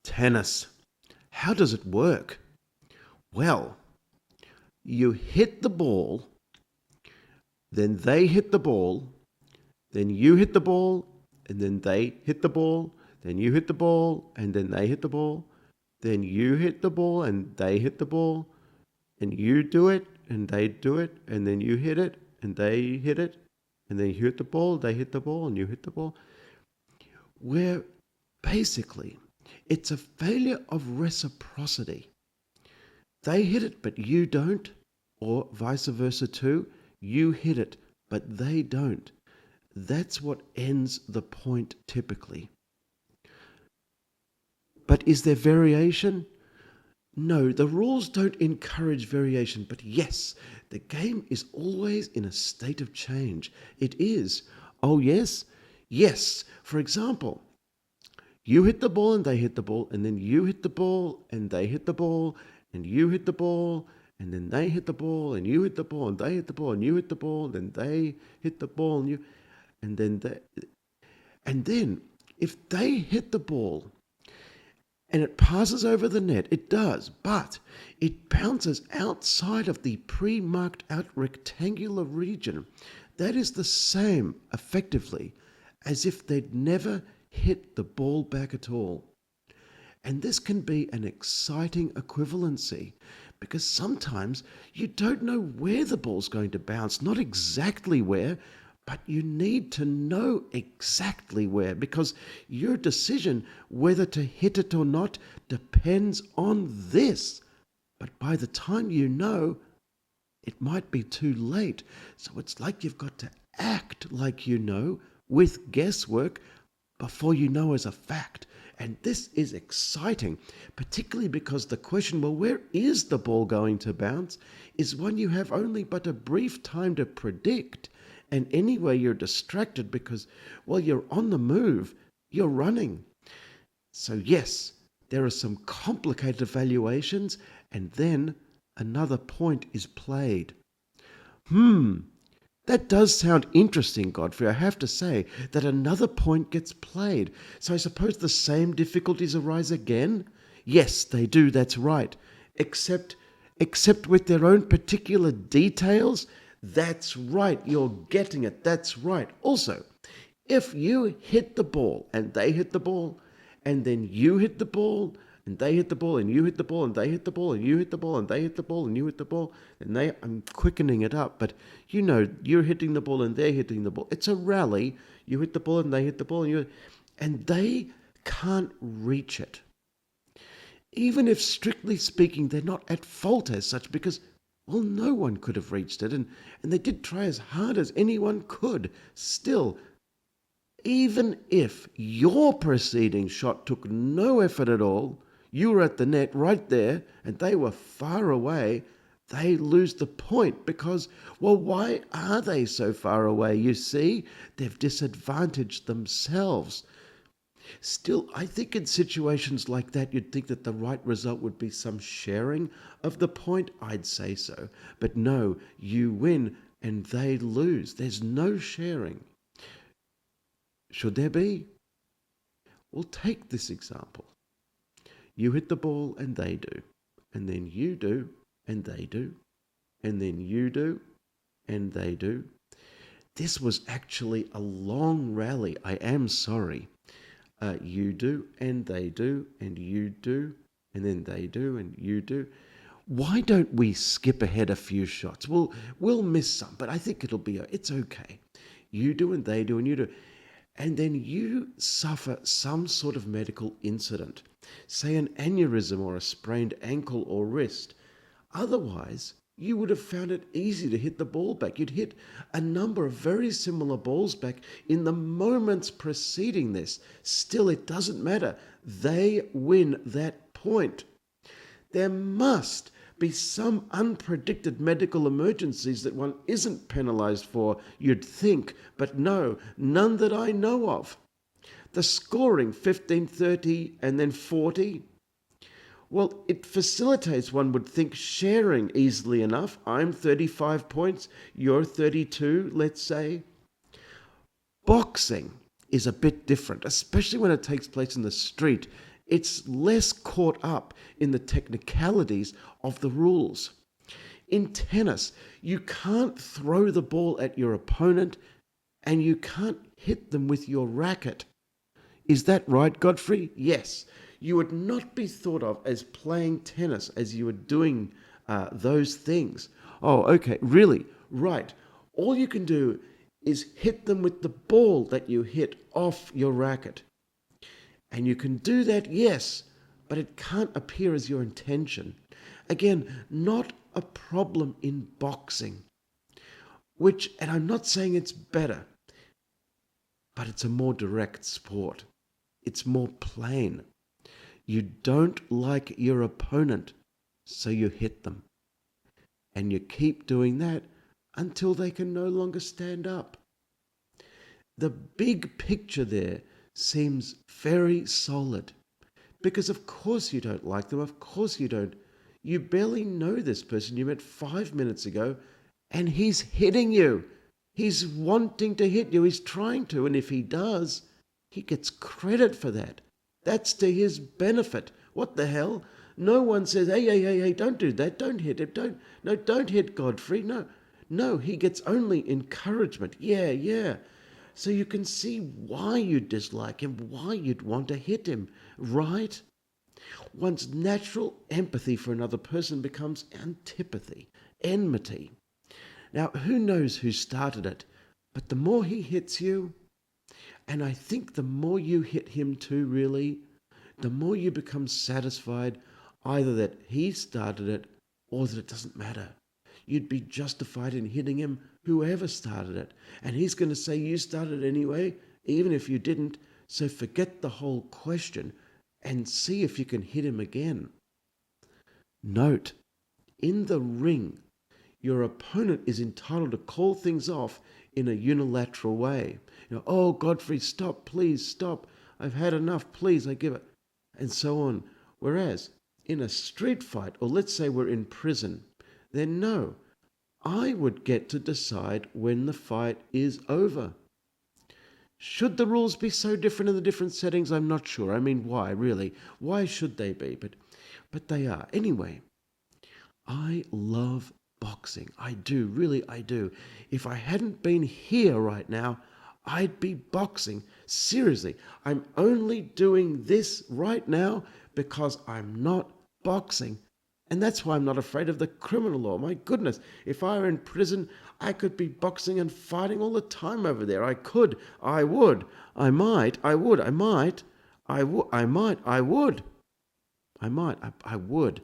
Tennis. How does it work? Well, you hit the ball, then they hit the ball, then you hit the ball, and then they hit the ball, then you hit the ball, and then they hit the ball, then you hit the ball, and they hit the ball, and you do it, and they do it, and then you hit it, and they hit it, and then you hit the ball, they hit the ball, and you hit the ball. Where basically it's a failure of reciprocity. They hit it, but you don't, or vice versa too. You hit it, but they don't. That's what ends the point typically. But is there variation? No, the rules don't encourage variation, but yes, the game is always in a state of change. It is. Oh, yes? Yes. For example, you hit the ball and they hit the ball, and then you hit the ball and they hit the ball, and you hit the ball, and then they hit the ball, and you hit the ball, and they hit the ball, and you hit the ball, and then they hit the ball, and you, and then they, and then if they hit the ball and it passes over the net, it does, but it bounces outside of the pre-marked out rectangular region. That is the same, effectively, as if they'd never hit the ball back at all. And this can be an exciting equivalency because sometimes you don't know where the ball's going to bounce, not exactly where, but you need to know exactly where because your decision whether to hit it or not depends on this. But by the time you know, it might be too late. So it's like you've got to act like you know with guesswork before you know as a fact. And this is exciting, particularly because the question, well, where is the ball going to bounce, is one you have only but a brief time to predict. And anyway, you're distracted because, well, you're on the move, you're running. So yes, there are some complicated evaluations, and then another point is played. That does sound interesting, Godfrey. I have to say that another point gets played. So I suppose the same difficulties arise again? Yes, they do, that's right. Except with their own particular details? That's right, you're getting it, that's right. Also, if you hit the ball and they hit the ball, and then you hit the ball, and they hit the ball, and you hit the ball, and they hit the ball, and you hit the ball, and they hit the ball, and you hit the ball, and I'm quickening it up, but you know, you're hitting the ball and they're hitting the ball. It's a rally. You hit the ball and they hit the ball, and they can't reach it. Even if, strictly speaking, they're not at fault as such, because, well, no one could have reached it, and they did try as hard as anyone could. Still, even if your preceding shot took no effort at all, you were at the net right there, and they were far away, they lose the point because, well, why are they so far away? You see, they've disadvantaged themselves. Still, I think in situations like that, you'd think that the right result would be some sharing of the point. I'd say so. But no, you win and they lose. There's no sharing. Should there be? Well, take this example. You hit the ball and they do. And then you do and they do. And then you do and they do. This was actually a long rally. I am sorry. You do and they do and you do and then they do and you do. Why don't we skip ahead a few shots? We'll miss some, but I think it's okay. You do and they do and you do. And then you suffer some sort of medical incident, say an aneurysm or a sprained ankle or wrist. Otherwise, you would have found it easy to hit the ball back. You'd hit a number of very similar balls back in the moments preceding this. Still, it doesn't matter. They win that point. There must be some unpredicted medical emergencies that one isn't penalised for, you'd think, but no, none that I know of. The scoring, 15, 30, and then 40, well, it facilitates, one would think, sharing easily enough. I'm 35 points, you're 32, let's say. Boxing is a bit different, especially when it takes place in the street. It's less caught up in the technicalities of the rules. In tennis, you can't throw the ball at your opponent and you can't hit them with your racket. Is that right, Godfrey? Yes. You would not be thought of as playing tennis as you were doing those things. Oh, okay, really? Right. All you can do is hit them with the ball that you hit off your racket. And you can do that, yes, but it can't appear as your intention. Again, not a problem in boxing, which, and I'm not saying it's better, but it's a more direct sport. It's more plain. You don't like your opponent, so you hit them. And you keep doing that until they can no longer stand up. The big picture there seems very solid. Because of course you don't like them, of course you don't. You barely know this person you met 5 minutes ago, and he's hitting you. He's wanting to hit you, he's trying to, and if he does, he gets credit for that. That's to his benefit. What the hell? No one says, hey, don't do that. Don't hit him. Don't hit Godfrey. No, he gets only encouragement. Yeah. So you can see why you dislike him, why you'd want to hit him, right? One's natural empathy for another person becomes antipathy, enmity. Now, who knows who started it, but the more he hits you, and I think the more you hit him too, really, the more you become satisfied either that he started it or that it doesn't matter. You'd be justified in hitting him, whoever started it. And he's going to say you started it anyway, even if you didn't. So forget the whole question and see if you can hit him again. Note, in the ring, your opponent is entitled to call things off in a unilateral way. Oh, Godfrey, stop, please, stop. I've had enough, please, I give it. And so on. Whereas, in a street fight, or let's say we're in prison, then no, I would get to decide when the fight is over. Should the rules be so different in the different settings? I'm not sure. I mean, why, really? Why should they be? But they are. Anyway, I love boxing. I do, really I do. If I hadn't been here right now, I'd be boxing. Seriously, I'm only doing this right now because I'm not boxing. And that's why I'm not afraid of the criminal law. My goodness, if I were in prison, I could be boxing and fighting all the time over there. I could, I would, I might, I would, I might, I would, I might, I would, I might, I would.